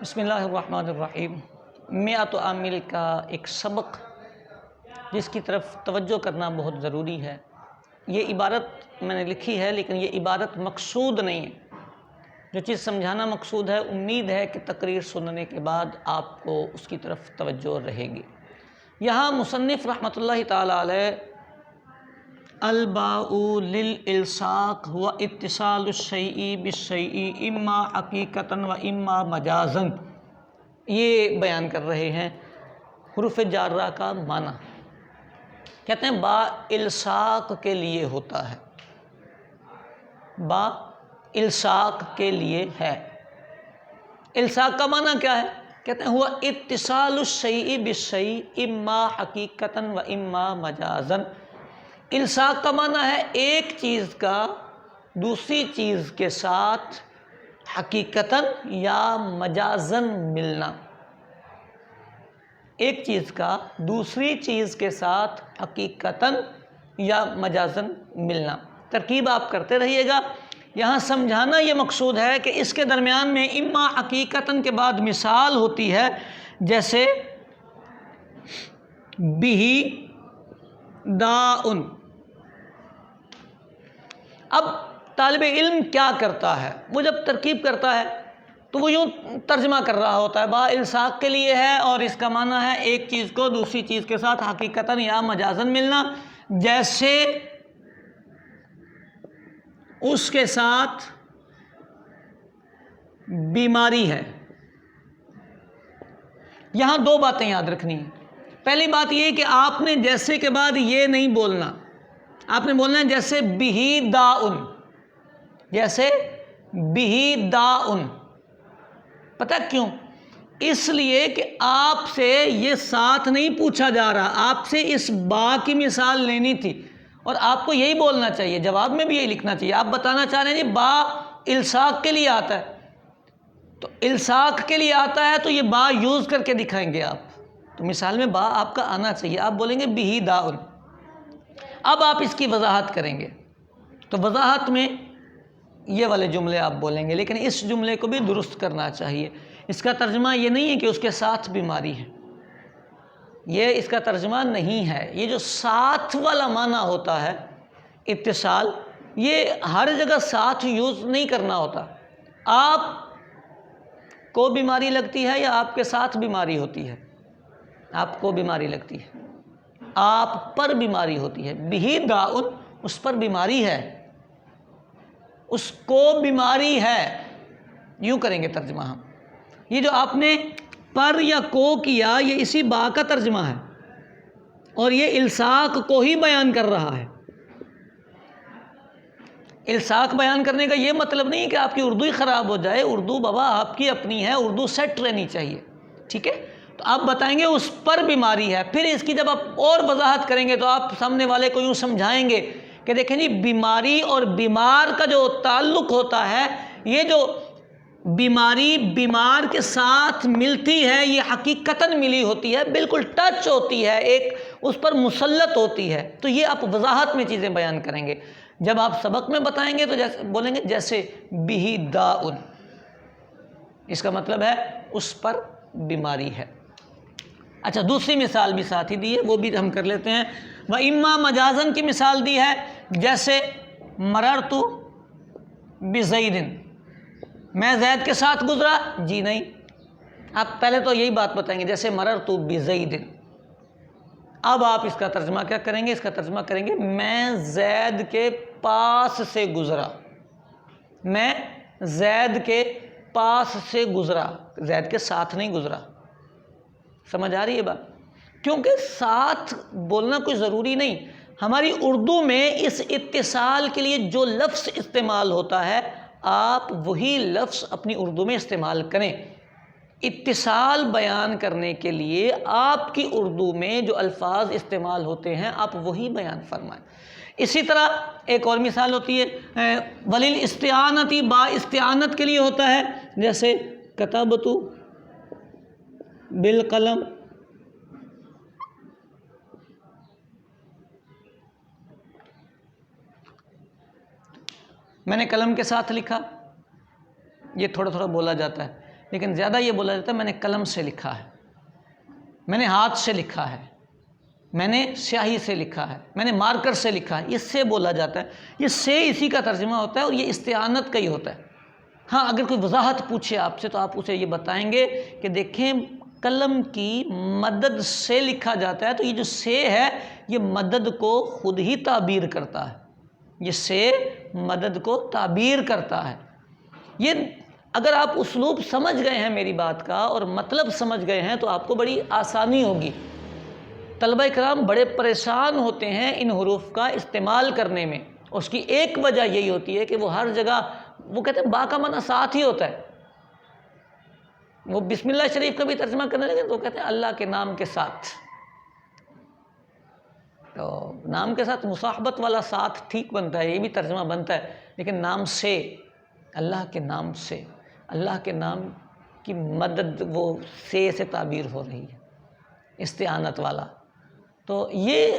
بسم اللہ الرحمن الرحیم۔ مئۃ عامل کا ایک سبق جس کی طرف توجہ کرنا بہت ضروری ہے۔ یہ عبارت میں نے لکھی ہے لیکن یہ عبارت مقصود نہیں ہے، جو چیز سمجھانا مقصود ہے۔ امید ہے کہ تقریر سننے کے بعد آپ کو اس کی طرف توجہ رہے گی۔ یہاں مصنف رحمۃ اللہ تعالی علیہ الباء للالصاق هو اتصال الشیء بالشیء اما حقیقتا و اما مجازا، یہ بیان کر رہے ہیں حروف جارہ کا معنی۔ کہتے ہیں با الصاق کے لیے ہوتا ہے، با الصاق کے لیے ہے۔ الصاق کا معنی کیا ہے؟ کہتے ہیں ہوا اتصال الشیء بالشیء اما حقیقتا و اما مجازا۔ الصاق کا معنی ہے ایک چیز کا دوسری چیز کے ساتھ حقیقتاً یا مجازاً ملنا، ایک چیز کا دوسری چیز کے ساتھ حقیقتاً یا مجازاً ملنا۔ ترکیب آپ کرتے رہیے گا۔ یہاں سمجھانا یہ مقصود ہے کہ اس کے درمیان میں اما حقیقتاً کے بعد مثال ہوتی ہے، جیسے بہی داء۔ اب طالب علم کیا کرتا ہے؟ وہ جب ترکیب کرتا ہے تو وہ یوں ترجمہ کر رہا ہوتا ہے، با الصاق کے لیے ہے اور اس کا معنی ہے ایک چیز کو دوسری چیز کے ساتھ حقیقتاً یا مجازاً ملنا۔ جیسے اس کے ساتھ بیماری ہے۔ یہاں دو باتیں یاد رکھنی ہیں۔ پہلی بات یہ کہ آپ نے جیسے کے بعد یہ نہیں بولنا، آپ نے بولنا ہے جیسے بہی داء، جیسے بہی داء۔ پتہ کیوں؟ اس لیے کہ آپ سے یہ ساتھ نہیں پوچھا جا رہا، آپ سے اس با کی مثال لینی تھی اور آپ کو یہی بولنا چاہیے، جواب میں بھی یہی لکھنا چاہیے۔ آپ بتانا چاہ رہے ہیں جی با الصاق کے لیے آتا ہے، تو الصاق کے لیے آتا ہے تو یہ با یوز کر کے دکھائیں گے آپ، تو مثال میں با آپ کا آنا چاہیے۔ آپ بولیں گے بہی داء۔ اب آپ اس کی وضاحت کریں گے تو وضاحت میں یہ والے جملے آپ بولیں گے، لیکن اس جملے کو بھی درست کرنا چاہیے۔ اس کا ترجمہ یہ نہیں ہے کہ اس کے ساتھ بیماری ہے، یہ اس کا ترجمہ نہیں ہے۔ یہ جو ساتھ والا معنی ہوتا ہے اتصال، یہ ہر جگہ ساتھ یوز نہیں کرنا ہوتا۔ آپ کو بیماری لگتی ہے یا آپ کے ساتھ بیماری ہوتی ہے؟ آپ کو بیماری لگتی ہے، آپ پر بیماری ہوتی ہے۔ بہی داء، اس پر بیماری ہے، اس کو بیماری ہے، یوں کریں گے ترجمہ ہم۔ یہ جو آپ نے پر یا کو کیا، یہ اسی با کا ترجمہ ہے اور یہ الصاق کو ہی بیان کر رہا ہے۔ الصاق بیان کرنے کا یہ مطلب نہیں کہ آپ کی اردو ہی خراب ہو جائے۔ اردو بابا آپ کی اپنی ہے، اردو سیٹ رہنی چاہیے، ٹھیک ہے؟ تو آپ بتائیں گے اس پر بیماری ہے، پھر اس کی جب آپ اور وضاحت کریں گے تو آپ سامنے والے کو یوں سمجھائیں گے کہ دیکھیں جی بیماری اور بیمار کا جو تعلق ہوتا ہے، یہ جو بیماری بیمار کے ساتھ ملتی ہے یہ حقیقتاً ملی ہوتی ہے، بالکل ٹچ ہوتی ہے، ایک اس پر مسلط ہوتی ہے۔ تو یہ آپ وضاحت میں چیزیں بیان کریں گے۔ جب آپ سبق میں بتائیں گے تو جیسے بولیں گے جیسے بہی داء، اس کا مطلب ہے اس پر بیماری ہے۔ اچھا، دوسری مثال بھی ساتھ ہی دی ہے، وہ بھی ہم کر لیتے ہیں۔ و اما مجازن کی مثال دی ہے، جیسے مررت بزید، میں زید کے ساتھ گزرا، جی نہیں۔ آپ پہلے تو یہی بات بتائیں گے جیسے مررت بزید۔ اب آپ اس کا ترجمہ کیا کریں گے؟ اس کا ترجمہ کریں گے میں زید کے پاس سے گزرا، میں زید کے پاس سے گزرا، زید کے ساتھ نہیں گزرا۔ سمجھ آ رہی ہے بات؟ کیونکہ ساتھ بولنا کوئی ضروری نہیں۔ ہماری اردو میں اس اتصال کے لیے جو لفظ استعمال ہوتا ہے، آپ وہی لفظ اپنی اردو میں استعمال کریں۔ اتصال بیان کرنے کے لیے آپ کی اردو میں جو الفاظ استعمال ہوتے ہیں آپ وہی بیان فرمائیں۔ اسی طرح ایک اور مثال ہوتی ہے وَلِلْإِسْتِعَانَةِ، با استعانت کے لیے ہوتا ہے، جیسے کتبت بالقلم، میں نے قلم کے ساتھ لکھا۔ یہ تھوڑا تھوڑا بولا جاتا ہے۔ لیکن زیادہ یہ بولا جاتا ہے میں نے قلم سے لکھا ہے، میں نے ہاتھ سے لکھا ہے، میں نے سیاہی سے لکھا ہے، میں نے مارکر سے لکھا ہے، اس سے بولا جاتا ہے۔ یہ سے اسی کا ترجمہ ہوتا ہے اور یہ استعانت کا ہی ہوتا ہے۔ ہاں اگر کوئی وضاحت پوچھے آپ سے تو آپ اسے یہ بتائیں گے کہ دیکھیں قلم کی مدد سے لکھا جاتا ہے، تو یہ جو سے ہے یہ مدد کو خود ہی تعبیر کرتا ہے، یہ سے مدد کو تعبیر کرتا ہے۔ یہ اگر آپ اسلوب سمجھ گئے ہیں میری بات کا اور مطلب سمجھ گئے ہیں تو آپ کو بڑی آسانی ہوگی۔ طلبہ کرام بڑے پریشان ہوتے ہیں ان حروف کا استعمال کرنے میں، اس کی ایک وجہ یہی ہوتی ہے کہ وہ ہر جگہ وہ کہتے ہیں با کا معنی ساتھ ہی ہوتا ہے۔ وہ بسم اللہ شریف کا بھی ترجمہ کرنے لگے تو وہ کہتے ہیں اللہ کے نام کے ساتھ، تو نام کے ساتھ مصاحبت والا ساتھ ٹھیک بنتا ہے، یہ بھی ترجمہ بنتا ہے، لیکن نام سے، اللہ کے نام سے، اللہ کے نام کی مدد وہ سے تعبیر ہو رہی ہے، استعانت والا۔ تو یہ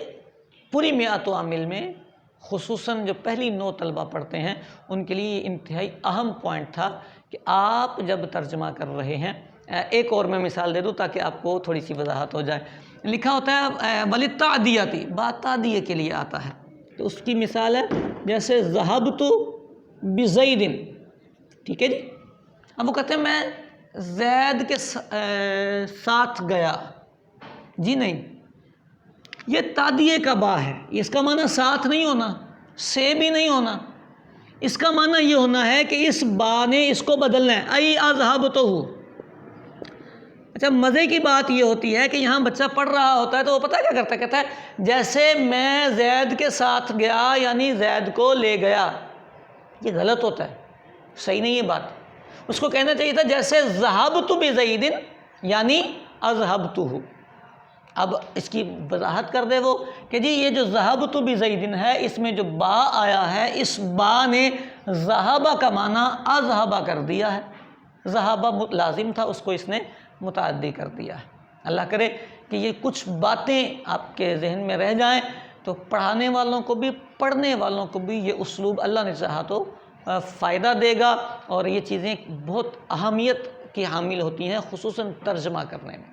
پوری میات و عامل میں خصوصاً جو پہلی 9 طلبہ پڑھتے ہیں ان کے لیے یہ انتہائی اہم پوائنٹ تھا کہ آپ جب ترجمہ کر رہے ہیں، ایک اور میں مثال دے دوں تاکہ آپ کو تھوڑی سی وضاحت ہو جائے۔ لکھا ہوتا ہے وَلِلتَّعْدِیَةِ، بات تعدیہ کے لیے آتا ہے، تو اس کی مثال ہے جیسے ذَهَبْتُ بِزَیدٍ، ٹھیک ہے جی۔ اب وہ کہتے ہیں میں زید کے ساتھ گیا، جی نہیں، یہ تعدیے کا با ہے، اس کا معنی ساتھ نہیں ہونا، سے بھی نہیں ہونا، اس کا معنی یہ ہونا ہے کہ اس با نے اس کو بدلنا ہے، ای اذهبتہ۔ اچھا مزے کی بات یہ ہوتی ہے کہ یہاں بچہ پڑھ رہا ہوتا ہے تو وہ پتہ کیا کرتا ہے، کہتا ہے جیسے میں زید کے ساتھ گیا یعنی زید کو لے گیا، یہ غلط ہوتا ہے، صحیح نہیں ہے بات۔ اس کو کہنا چاہیے تھا جیسے ذہبت بزید یعنی اذهبتہ۔ اب اس کی وضاحت کر دے وہ کہ جی یہ جو ذہبت بزید ہے اس میں جو با آیا ہے، اس با نے ذہبہ کا معنی اذہبہ کر دیا ہے، ذہبہ لازم تھا اس کو اس نے متعدی کر دیا ہے۔ اللہ کرے کہ یہ کچھ باتیں آپ کے ذہن میں رہ جائیں تو پڑھانے والوں کو بھی پڑھنے والوں کو بھی یہ اسلوب اللہ نے چاہا تو فائدہ دے گا، اور یہ چیزیں بہت اہمیت کی حامل ہوتی ہیں خصوصاً ترجمہ کرنے میں۔